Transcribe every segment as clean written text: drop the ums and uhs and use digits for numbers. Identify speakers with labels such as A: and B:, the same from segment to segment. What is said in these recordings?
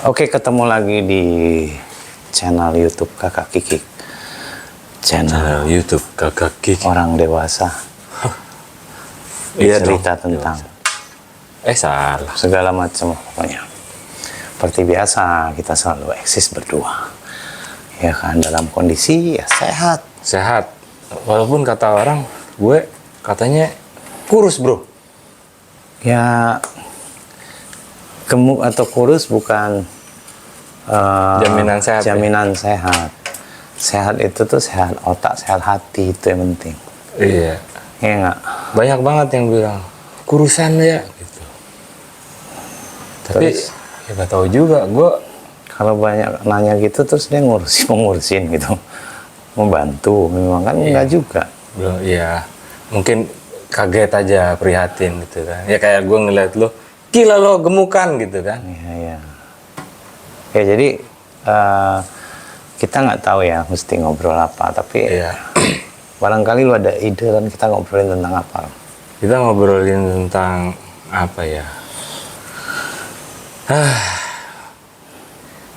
A: Oke, ketemu lagi di channel YouTube Kakak Kiki.
B: Channel YouTube Kakak Kiki.
A: Orang dewasa.
B: Iya
A: cerita
B: dong,
A: tentang
B: salah.
A: segala macam pokoknya. Seperti biasa kita selalu eksis berdua. Ya kan, dalam kondisi ya sehat.
B: Sehat. Walaupun kata orang, gue katanya kurus, bro.
A: Ya, gemuk atau kurus bukan
B: Jaminan sehat.
A: Jaminan sehat. Sehat itu tuh sehat otak, sehat hati, itu yang penting.
B: Iya.
A: Iya nggak?
B: Banyak banget yang bilang kurusan ya gitu. Tapi
A: Terus?
B: ya nggak tahu juga. Gue
A: Kalau banyak nanya gitu terus dia ngurusin gitu, membantu, memang kan enggak juga.
B: belum. Iya. Mungkin kaget aja, prihatin gitu kan. Ya kayak gue ngeliat lo, gila lo gemukan gitu kan.
A: Iya, iya. Ya jadi kita nggak tahu ya mesti ngobrol apa, tapi
B: Iya.
A: barangkali lu ada ide dan kita ngobrolin tentang apa?
B: Kita ngobrolin tentang apa ya?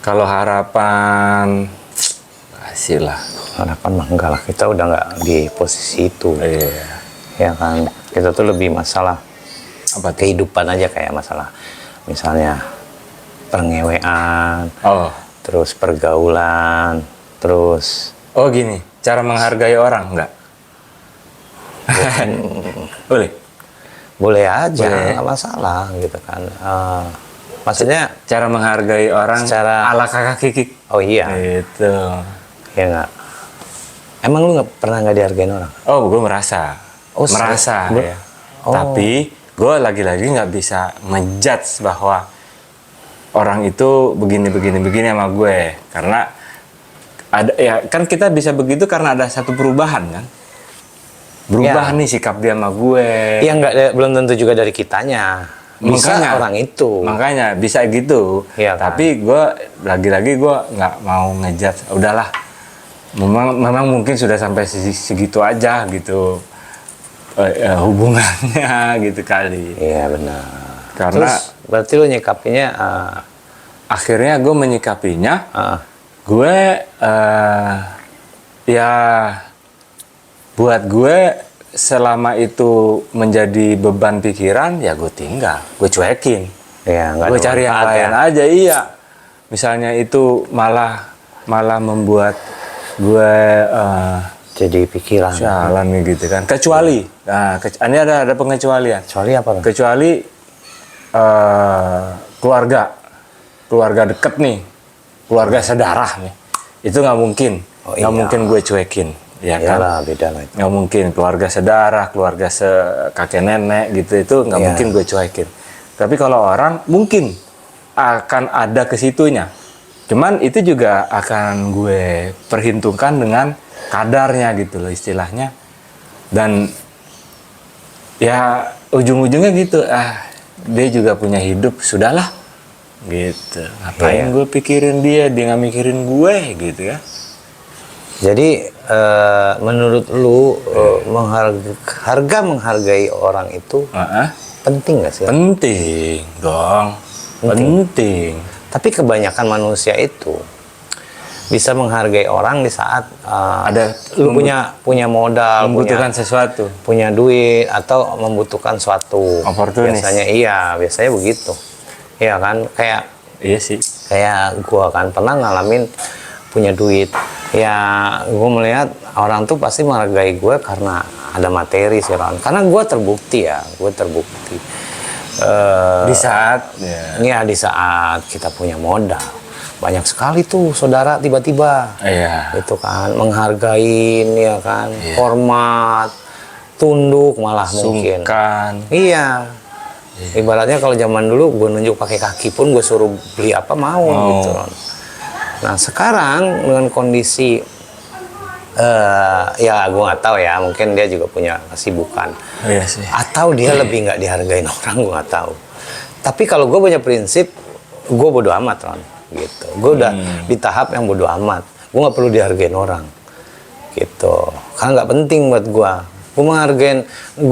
B: Kalau harapan kasih lah.
A: Harapan mah enggak lah, kita udah nggak di posisi itu.
B: Iya.
A: Ya kan, kita tuh lebih masalah
B: Apa tuh?
A: kehidupan aja, kayak masalah misalnya pengewean,
B: Oh.
A: terus pergaulan, terus
B: Oh gini, cara menghargai orang enggak? Boleh.
A: boleh aja,
B: Boleh.
A: nggak masalah gitu kan. Maksudnya,
B: Cara menghargai orang
A: Secara-
B: ala kakak Kiki.
A: oh iya,
B: Itu.
A: ya nggak. Emang lu nggak pernah nggak dihargain orang?
B: Oh, gue merasa.
A: Oh,
B: merasa
A: Bro.
B: ya.
A: Oh.
B: Tapi gue lagi-lagi nggak bisa ngejudge bahwa orang itu begini sama gue, karena ada ya kan kita bisa begitu karena ada satu perubahan kan. Berubah
A: Ya.
B: nih sikap dia sama gue.
A: Iya nggak, belum tentu juga dari kitanya. Bisa
B: Makanya,
A: orang itu.
B: Makanya bisa gitu.
A: Iya kan?
B: Tapi gue lagi-lagi gue nggak mau ngejudge. Udahlah. Memang mungkin sudah sampai segitu aja gitu hubungannya gitu kali.
A: Iya benar.
B: Karena
A: Terus berarti lu nyikapinya
B: akhirnya gue menyikapinya,
A: ah,
B: gue ya buat gue selama itu menjadi beban pikiran ya gue tinggal, gue cuekin,
A: ya nggak
B: gue
A: ada
B: cari yang
A: manfaat
B: lain
A: ya.
B: aja. Iya, misalnya itu malah membuat gue
A: Jadi pikiran.
B: jalan nih gitu kan. Kecuali, nah ini ada pengecualian.
A: Kecuali apa? Bang?
B: Kecuali keluarga deket nih, keluarga sedarah nih, itu nggak mungkin,
A: Oh,
B: nggak
A: iya.
B: mungkin gue cuekin, ya kan?
A: Iyalah, beda lah itu.
B: Nggak mungkin keluarga sedarah, keluarga kakek nenek gitu, itu nggak
A: Iya.
B: mungkin gue cuekin. Tapi kalau orang mungkin akan ada ke situnya, cuman itu juga akan gue perhitungkan dengan kadarnya gitu loh istilahnya. Dan ya ujung-ujungnya gitu, dia juga punya hidup, sudahlah gitu. Ngapain
A: Iya.
B: gue pikirin dia nggak mikirin gue gitu ya.
A: Jadi menurut lu menghargai orang itu penting nggak sih?
B: Penting dong, penting.
A: Tapi kebanyakan manusia itu bisa menghargai orang di saat
B: Ada
A: lu punya modal,
B: membutuhkan sesuatu.
A: punya duit atau membutuhkan suatu.
B: Opportunis.
A: Biasanya begitu. Iya kan,
B: Iya sih.
A: kayak gua kan pernah ngalamin punya duit. Ya, gua melihat orang tuh pasti menghargai gue karena ada materi sih, Ron. Karena gua terbukti.
B: Di saat
A: Ya, di saat kita punya modal, banyak sekali tuh saudara tiba-tiba
B: iya.
A: itu kan menghargain, ya kan, hormat, tunduk malah mungkin.
B: Sungkan.
A: Iya. Ibaratnya kalau zaman dulu gue nunjuk pakai kaki pun gue suruh beli apa mau gitu. Nah sekarang dengan kondisi ya gue nggak tahu ya, mungkin dia juga punya kesibukan.
B: Iya sih.
A: Atau dia lebih nggak dihargain orang, gue nggak tahu. Tapi kalau gue punya prinsip, gue bodo amat, Ron. Gitu. Gue udah di tahap yang bodo amat. Gue nggak perlu dihargain orang. Gitu. Karena nggak penting buat gue. Gue menghargain,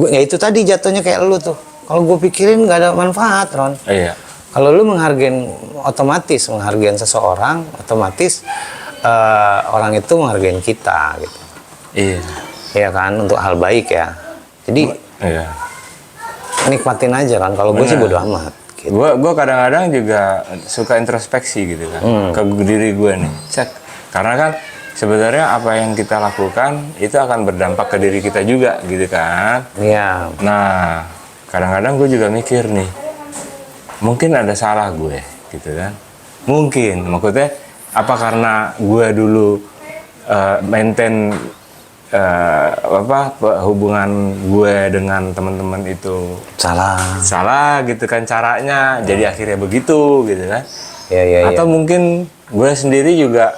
A: ya itu tadi jatuhnya kayak lu tuh. Kalau gue pikirin nggak ada manfaat, Ron.
B: Iya.
A: Kalau lu otomatis menghargai seseorang, otomatis orang itu menghargai kita gitu.
B: Iya.
A: Iya kan, untuk hal baik ya. Jadi
B: Iya.
A: nikmatin aja kan. Kalau gue sih bodo amat. Gitu.
B: Gue kadang-kadang juga suka introspeksi gitu kan ke diri gue nih. Cek. Karena kan sebenarnya apa yang kita lakukan itu akan berdampak ke diri kita juga gitu kan.
A: Iya.
B: Nah, kadang-kadang gue juga mikir nih, mungkin ada salah gue gitu kan. Mungkin, maksudnya apa karena gue dulu maintain hubungan gue dengan teman-teman itu salah gitu kan caranya, jadi akhirnya begitu gitu kan.
A: Iya.
B: Atau mungkin gue sendiri juga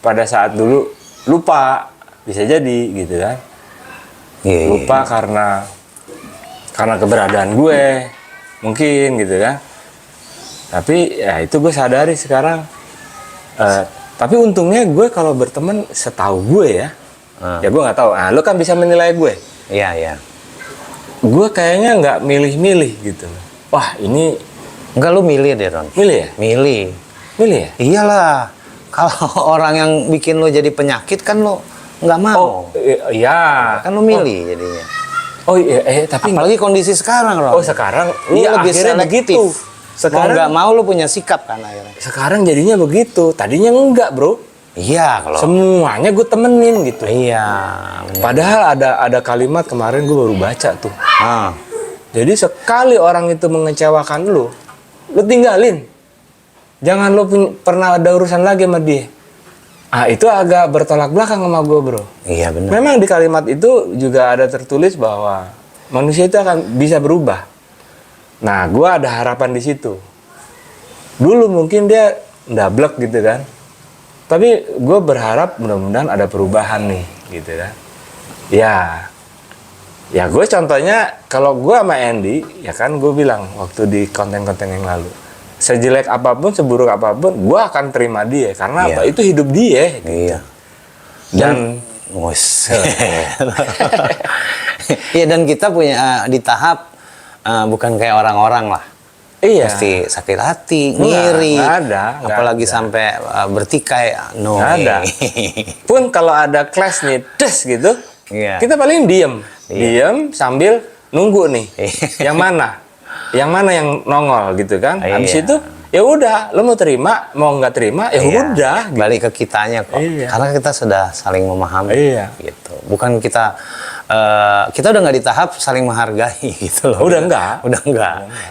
B: pada saat dulu lupa, bisa jadi gitu kan.
A: Iya.
B: Lupa karena keberadaan gue mungkin gitu kan. Tapi ya itu gue sadari sekarang. Tapi untungnya gue kalau berteman setahu gue ya, ya gue nggak tahu. Lo kan bisa menilai gue.
A: Iya.
B: Gue kayaknya nggak milih-milih gitu. Wah ini
A: Enggak, lu milih deh Ron.
B: milih ya?
A: Milih
B: Milih ya?
A: Iyalah. Kalau orang yang bikin lo jadi penyakit kan lo nggak mau.
B: Iya.
A: Kan lo milih jadinya.
B: Oh iya, tapi
A: Apalagi kondisi sekarang Ron.
B: oh sekarang
A: Lu
B: iya
A: lebih
B: akhirnya
A: selektif.
B: begitu. Sekarang
A: Mau nggak mau lo punya sikap kan akhirnya.
B: sekarang jadinya begitu. Tadinya enggak bro.
A: Iya kalau.
B: Semuanya gue temenin gitu.
A: Iya.
B: Padahal ada kalimat kemarin gue baru baca tuh.
A: Ah.
B: Jadi sekali orang itu mengecewakan lu tinggalin. Jangan lu pernah ada urusan lagi sama dia. Ah itu agak bertolak belakang sama gue bro.
A: Iya benar.
B: Memang di kalimat itu juga ada tertulis bahwa manusia itu akan bisa berubah. Nah gue ada harapan di situ. Dulu mungkin dia ndablek gitu kan. Tapi gue berharap mudah-mudahan ada perubahan nih gitu kan. Ya gue contohnya kalau gue sama Andy ya kan gue bilang waktu di konten-konten yang lalu, sejelek apapun, seburuk apapun, gue akan terima dia karena apa? Itu hidup dia. Gitu.
A: Iya.
B: Dan
A: Iya, dan kita punya di tahap bukan kayak orang-orang lah.
B: iya.
A: Pasti sakit hati, ngiri,
B: nggak ada.
A: apalagi sampai bertikai. No.
B: Nggak ada. Pun kalau ada clash nih, des gitu,
A: Iya.
B: kita paling diem sambil nunggu nih, yang mana yang nongol gitu kan. Habis
A: Iya.
B: itu ya udah, lo mau terima, mau nggak terima, ya
A: Iya.
B: udah.
A: Balik ke kitanya kok.
B: Iya.
A: Karena kita sudah saling memahami.
B: Iya.
A: Gitu. Bukan kita udah nggak di tahap saling menghargai gitu loh.
B: Udah enggak.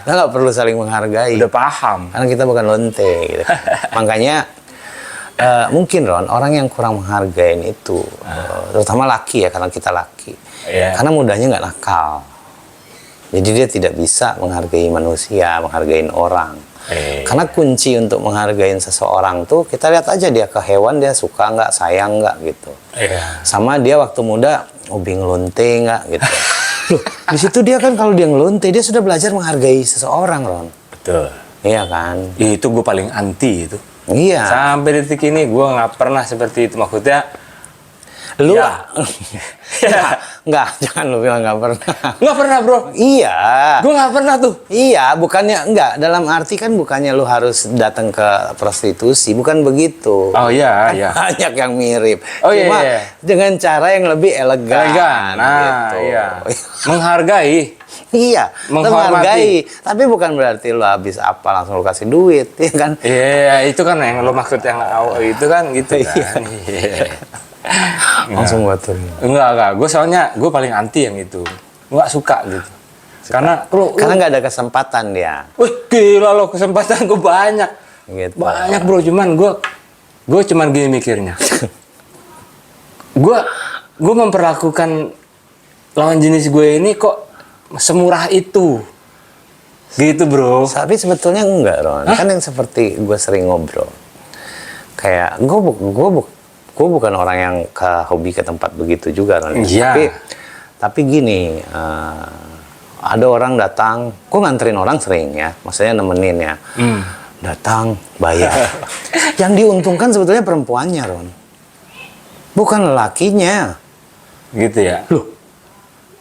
A: Kita nggak perlu saling menghargai.
B: Udah paham.
A: Karena kita bukan lonte gitu. Makanya mungkin Ron, orang yang kurang menghargai itu terutama laki ya, karena kita laki.
B: Iya.
A: Karena mudahnya nggak nakal. Jadi dia tidak bisa menghargai manusia, menghargai orang. Karena kunci untuk menghargai seseorang tuh kita lihat aja dia ke hewan, dia suka nggak, sayang nggak gitu.
B: Iya.
A: Sama dia waktu muda hobi ngelonte nggak gitu. Loh, di situ dia kan kalau dia ngelonte dia sudah belajar menghargai seseorang, Ron.
B: Betul.
A: Iya kan?
B: Itu gue paling anti itu.
A: Iya.
B: Sampai detik ini gue nggak pernah seperti itu. Maksudnya
A: Lu
B: ya.
A: Enggak, jangan lu bilang nggak pernah.
B: Nggak pernah bro.
A: Iya.
B: Gue nggak pernah tuh.
A: Iya, bukannya enggak, dalam arti kan bukannya lu harus datang ke prostitusi, bukan begitu.
B: Oh iya, iya.
A: Banyak yang mirip.
B: Oh, iya,
A: Cuma
B: iya.
A: dengan cara yang lebih elegan.
B: Nah,
A: gitu.
B: iya. Menghargai.
A: Iya,
B: Menghormati.
A: menghargai. Tapi bukan berarti lu habis apa langsung lu kasih duit, ya kan?
B: Iya, itu kan yang lo maksud yang itu kan gitu kan. Iya.
A: Langsung batur.
B: Enggak. Gue soalnya gue paling anti yang itu. Nggak suka gitu. Karena
A: Karena nggak ada kesempatan dia.
B: wih gila lo, kesempatan gue banyak.
A: Gitu.
B: Banyak bro, cuman gue cuman gini mikirnya. gue memperlakukan lawan jenis gue ini kok semurah itu. Gitu bro.
A: Tapi sebetulnya enggak, Ron. Kan yang seperti gue sering ngobrol. Kayak gue bukan orang yang hobi ke tempat begitu juga, Ron.
B: Iya.
A: Tapi gini, ada orang datang, gue nganterin orang sering ya, maksudnya nemenin ya. Datang, bayar. Yang diuntungkan sebetulnya perempuannya, Ron. Bukan lelakinya.
B: Gitu ya.
A: Loh,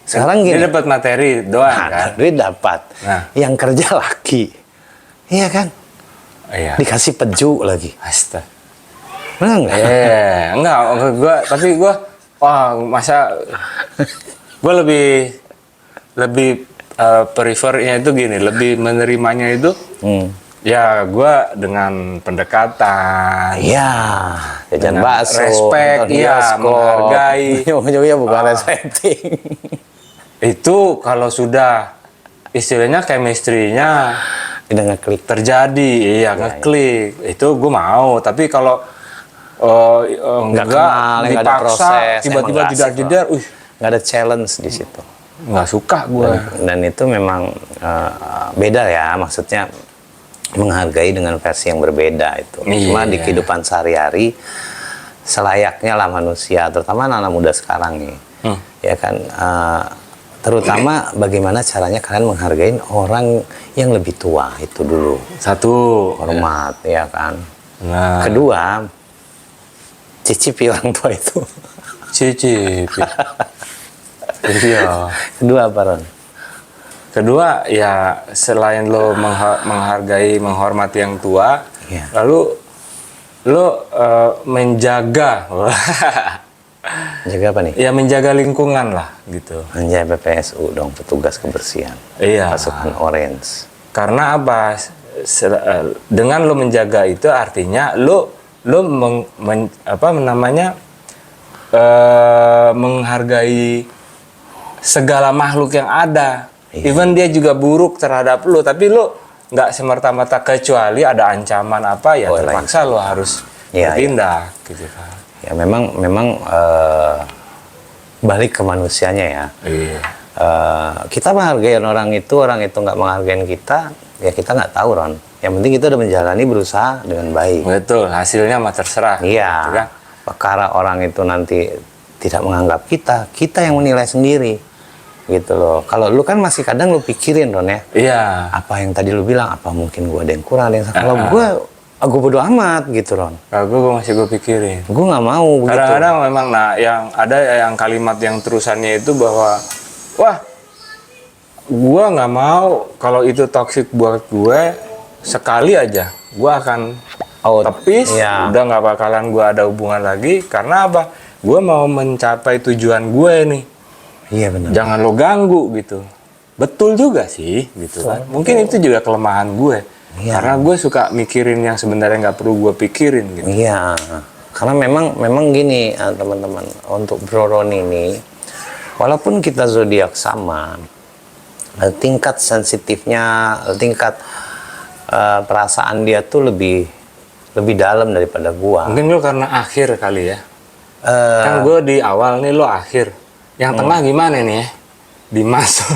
A: sekarang gini.
B: Dia dapat materi doang kan.
A: Duit dapat.
B: Nah.
A: Yang kerja laki. Iya kan?
B: Iya.
A: Dikasih peju lagi.
B: Astaga.
A: Benar nggak?
B: Enggak, gue wah masa gue lebih prefernya itu gini, lebih menerimanya itu ya gue dengan pendekatan,
A: Iya, jajan
B: dengan
A: bakso,
B: respect,
A: nonton
B: iya,
A: bioskop.
B: menghargai.
A: Ujung-ujungnya bukan resleting.
B: Itu kalau sudah istilahnya chemistry-nya
A: Udah ngeklik.
B: terjadi, iya ngeklik, itu gue mau. Tapi kalau
A: Nggak
B: enggak
A: kenal, nggak ada
B: dipaksa,
A: proses,
B: tiba-tiba
A: emang nggak asik
B: jedar-jedar,
A: Nggak ada challenge di situ.
B: nggak suka gue.
A: Dan itu memang beda ya, maksudnya menghargai dengan versi yang berbeda itu. Cuma di kehidupan sehari-hari selayaknya lah manusia, terutama anak-anak muda sekarang nih, ya kan. Terutama bagaimana caranya kalian menghargai orang yang lebih tua itu dulu.
B: Satu,
A: Hormat, ya kan.
B: nah,
A: Kedua, cicipi orang tua itu.
B: cicip. Iya.
A: Kedua apa, Ron?
B: Kedua, ya selain lo menghargai, menghormati yang tua,
A: Iya.
B: lalu lo menjaga,
A: Jaga apa nih?
B: ya menjaga lingkungan lah gitu.
A: Anjay, PPSU dong, petugas kebersihan.
B: Iya.
A: Pasukan Orange.
B: Karena apa? Dengan lo menjaga itu artinya lo menghargai segala makhluk yang ada.
A: Iya.
B: Even dia juga buruk terhadap lo, tapi lo nggak semerta-merta, kecuali ada ancaman apa ya terpaksa lo harus bertindak gitu kan.
A: Ya memang balik ke manusianya ya.
B: Iya.
A: Kita menghargai orang itu nggak menghargai kita, ya kita nggak tahu, Ron. Yang penting kita udah menjalani, berusaha dengan baik.
B: Betul, hasilnya mah terserah.
A: Iya.
B: Gitu kan?
A: Perkara orang itu nanti tidak menganggap kita yang menilai sendiri, gitu loh. Kalau lu kan masih kadang lu pikirin, Ron ya.
B: Iya.
A: Apa yang tadi lu bilang, apa mungkin gua ada yang kurang, ada yang salah. Kalau gua bodo amat gitu, Ron.
B: Kalau gue masih pikirin.
A: Gue nggak mau begitu.
B: Kadang-kadang memang, nah, yang ada yang kalimat yang terusannya itu bahwa, wah, gue nggak mau kalau itu toksik buat gue, sekali aja gue akan tepis,
A: iya.
B: udah nggak bakalan gue ada hubungan lagi. Karena apa? Gue mau mencapai tujuan gue nih.
A: Iya benar.
B: Jangan lo ganggu gitu. Betul juga sih, gitu kan. Mungkin itu juga kelemahan gue.
A: Iya.
B: Karena gue suka mikirin yang sebenarnya nggak perlu gue pikirin gitu.
A: Iya, karena memang gini teman-teman, untuk Bro Ron ini, walaupun kita zodiak sama, tingkat sensitifnya, tingkat perasaan dia tuh lebih dalam daripada gua.
B: Mungkin lo karena akhir kali ya. Kan gue di awal nih, lo akhir. Yang tengah gimana nih ya?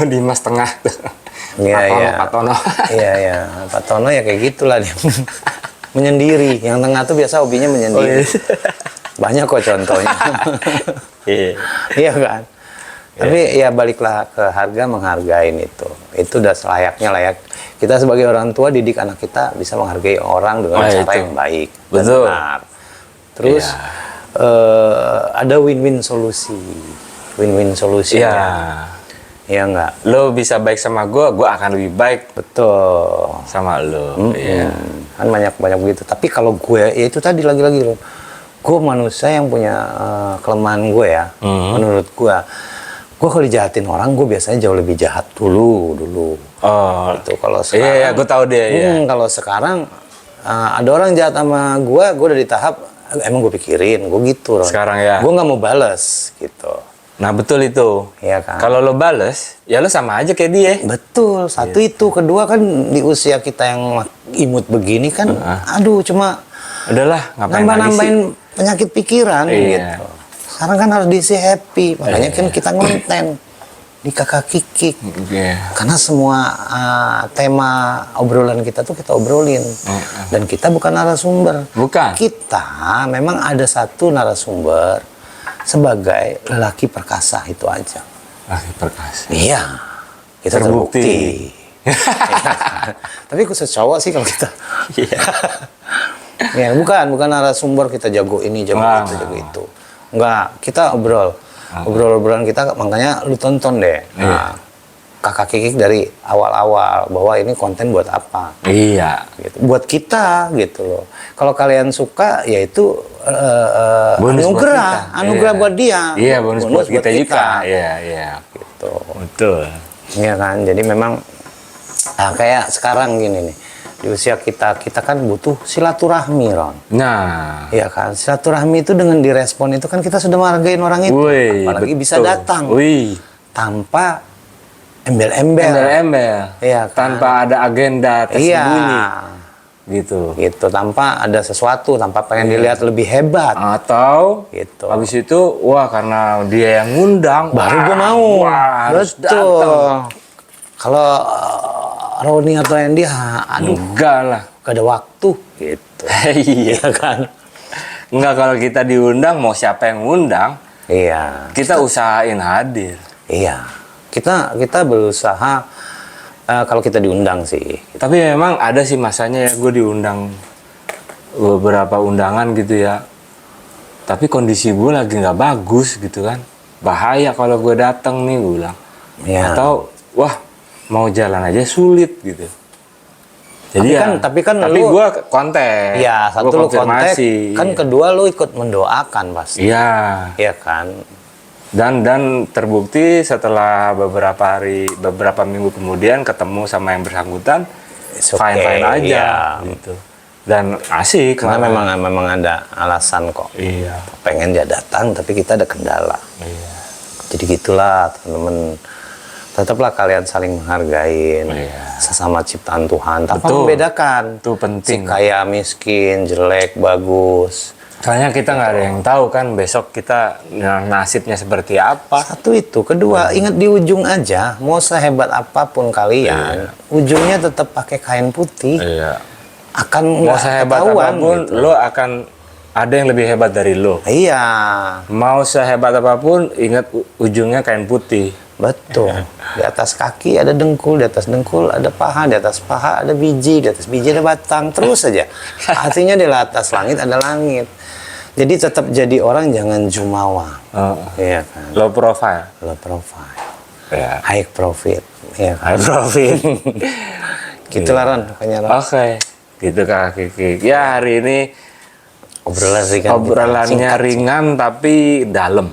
B: Dimas tengah tuh.
A: Iya.
B: Pak Tono.
A: Iya. Pak Tono ya kayak gitulah dia. Menyendiri. Yang tengah tuh biasa hobinya menyendiri. Banyak kok contohnya. Iya kan? Tapi ya baliklah ke harga, menghargain itu. Itu udah layak. Kita sebagai orang tua didik anak kita bisa menghargai orang dengan cara yang baik.
B: Betul.
A: Benar. Terus ada win-win solusi. Win-win solusinya. Iya nggak?
B: Lo bisa baik sama gue akan lebih baik.
A: Betul.
B: Sama lo. Iya.
A: Kan banyak begitu. Tapi kalau gue, ya itu tadi lagi-lagi loh. Gue manusia yang punya kelemahan gue ya. Menurut gue kalau dijahatin orang, gue biasanya jauh lebih jahat dulu.
B: Oh.
A: Itu kalau sekarang.
B: Iya, gue tahu dia. Iya.
A: Kalau sekarang ada orang jahat sama gue udah di tahap emang gue pikirin, gue gitu.
B: Sekarang ya.
A: Gue nggak mau bales gitu.
B: Nah betul itu.
A: Iya kan.
B: Kalau lo bales, ya lo sama aja kayak dia.
A: Betul. Satu itu, kedua kan di usia kita yang imut begini kan, aduh cuma
B: udahlah, ngapain
A: nambahin penyakit pikiran
B: iya.
A: gitu. Sekarang kan harus diisi happy, makanya kan kita ngonten di Kakak Kikik. Karena semua tema obrolan kita tuh kita obrolin. Dan kita bukan narasumber.
B: Bukan.
A: Kita memang ada satu narasumber sebagai lelaki perkasa, itu aja.
B: Lelaki perkasa.
A: Iya. Kita terbukti. Tapi khusus cowok sih kalau kita.
B: Iya.
A: Ya, bukan narasumber kita jago ini, jago itu, jago itu. Enggak, kita obrolan kita, makanya lu tonton deh. Nah, kakak Kikik dari awal-awal bahwa ini konten buat apa.
B: Iya.
A: Gitu. Buat kita gitu loh. Kalau kalian suka ya itu
B: Bonus buat
A: anugerah,
B: kita.
A: anugerah
B: Iya.
A: buat dia.
B: Iya, bonus buat kita juga. Iya, iya.
A: Gitu.
B: Betul.
A: Iya kan. Jadi memang kayak sekarang gini nih. Di usia kita kan butuh silaturahmi, Ron.
B: Nah,
A: Iya kan. Silaturahmi itu dengan direspon itu kan kita sudah menghargain orang itu.
B: wih,
A: Apalagi
B: betul.
A: bisa datang
B: Wih,
A: tanpa embel-embel.
B: embel-embel.
A: Iya kan?
B: Tanpa ada agenda tersembunyi.
A: Iya.
B: Gitu.
A: Gitu, tanpa ada sesuatu, tanpa pengen dilihat lebih hebat.
B: Atau
A: Gitu.
B: habis itu, wah karena dia yang ngundang,
A: Baru
B: wah,
A: gue mau.
B: wah, harus
A: Betul.
B: datang.
A: Kalau Roni atau Andy, aduh,
B: Enggak lah.
A: gak ada waktu. Gitu.
B: Iya.
A: Iya kan?
B: Enggak, kalau kita diundang, mau siapa yang ngundang,
A: Iya.
B: kita usahain hadir.
A: Iya. Kita berusaha kalau kita diundang sih.
B: Tapi memang ada sih masanya ya gue diundang beberapa undangan gitu ya. Tapi kondisi gue lagi nggak bagus gitu kan. Bahaya kalau gue datang nih, gue bilang.
A: Iya.
B: Atau wah mau jalan aja sulit gitu. Jadi
A: Tapi kan
B: tapi
A: lu-
B: gue kontak.
A: Iya,
B: Gua
A: satu lu kontak,
B: konfirmasi.
A: kan kedua lu ikut mendoakan pasti.
B: Iya.
A: Iya kan?
B: Dan terbukti setelah beberapa minggu kemudian ketemu sama yang bersangkutan,
A: It's okay,
B: fine-fine aja
A: iya.
B: gitu. Dan asik
A: Karena
B: malah.
A: memang ada alasan kok.
B: Iya.
A: Pengen dia datang, tapi kita ada kendala.
B: Iya.
A: Jadi gitulah teman-teman. Tetaplah kalian saling menghargain
B: Iya.
A: sesama ciptaan Tuhan tanpa
B: Betul.
A: membedakan.
B: Itu penting.
A: Si kaya, miskin, jelek, bagus.
B: Soalnya kita nggak ada yang tahu kan besok kita nasibnya seperti apa.
A: Satu itu, kedua ingat di ujung aja. Mau sehebat apapun kalian, ujungnya tetap pakai kain putih.
B: Iya.
A: Akan
B: Mau
A: nggak
B: sehebat
A: ketahuan
B: apapun,
A: gitu.
B: lo akan ada yang lebih hebat dari lo.
A: Iya,
B: Mau sehebat apapun, ingat ujungnya kain putih.
A: betul. Di atas kaki ada dengkul, di atas dengkul ada paha, di atas paha ada biji, di atas biji ada batang, terus saja. Artinya di atas langit ada langit. Jadi tetap jadi orang jangan jumawa. Iya kan?
B: Low profile.
A: Low profile,
B: Ya.
A: high profit. Iya kan?
B: High profit.
A: Gitulah Ron, pokoknya Ron.
B: Oke, gitu Kak Kiki. Ya hari ini obrolannya ringan tapi dalam.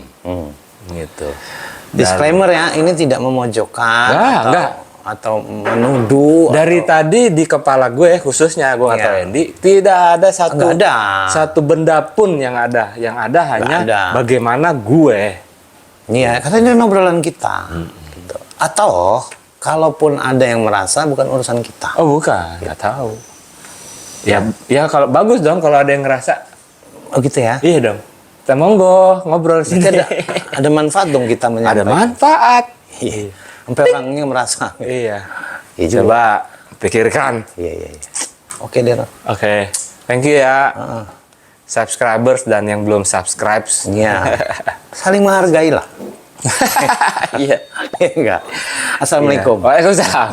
B: Gitu.
A: Disclaimer ya, ini tidak memojokkan
B: Enggak.
A: atau menuduh.
B: Dari tadi di kepala gue khususnya gue nggak tahu
A: Iya.
B: Andy, tidak ada
A: Nggak ada.
B: satu benda pun yang ada. Yang ada hanya
A: ada.
B: bagaimana gue.
A: Iya, karena ini obrolan kita. Gitu. Atau kalaupun ada yang merasa bukan urusan kita.
B: Oh bukan, nggak tahu. Ya kalau bagus dong kalau ada yang ngerasa.
A: Oh gitu ya.
B: Iya dong. Kita monggo ngobrol
A: Jadi
B: sini.
A: ada manfaat dong kita
B: Ada
A: menyampaikan.
B: manfaat.
A: Iya. Sampai orangnya merasa.
B: Iya.
A: Iya juga.
B: Coba pikirkan.
A: Iya. Oke deh. Ron.
B: Oke. Thank you ya. Subscribers dan yang belum subscribe.
A: Iya. Saling menghargai lah.
B: Iya.
A: Enggak. Assalamualaikum.
B: Waalaikumsalam.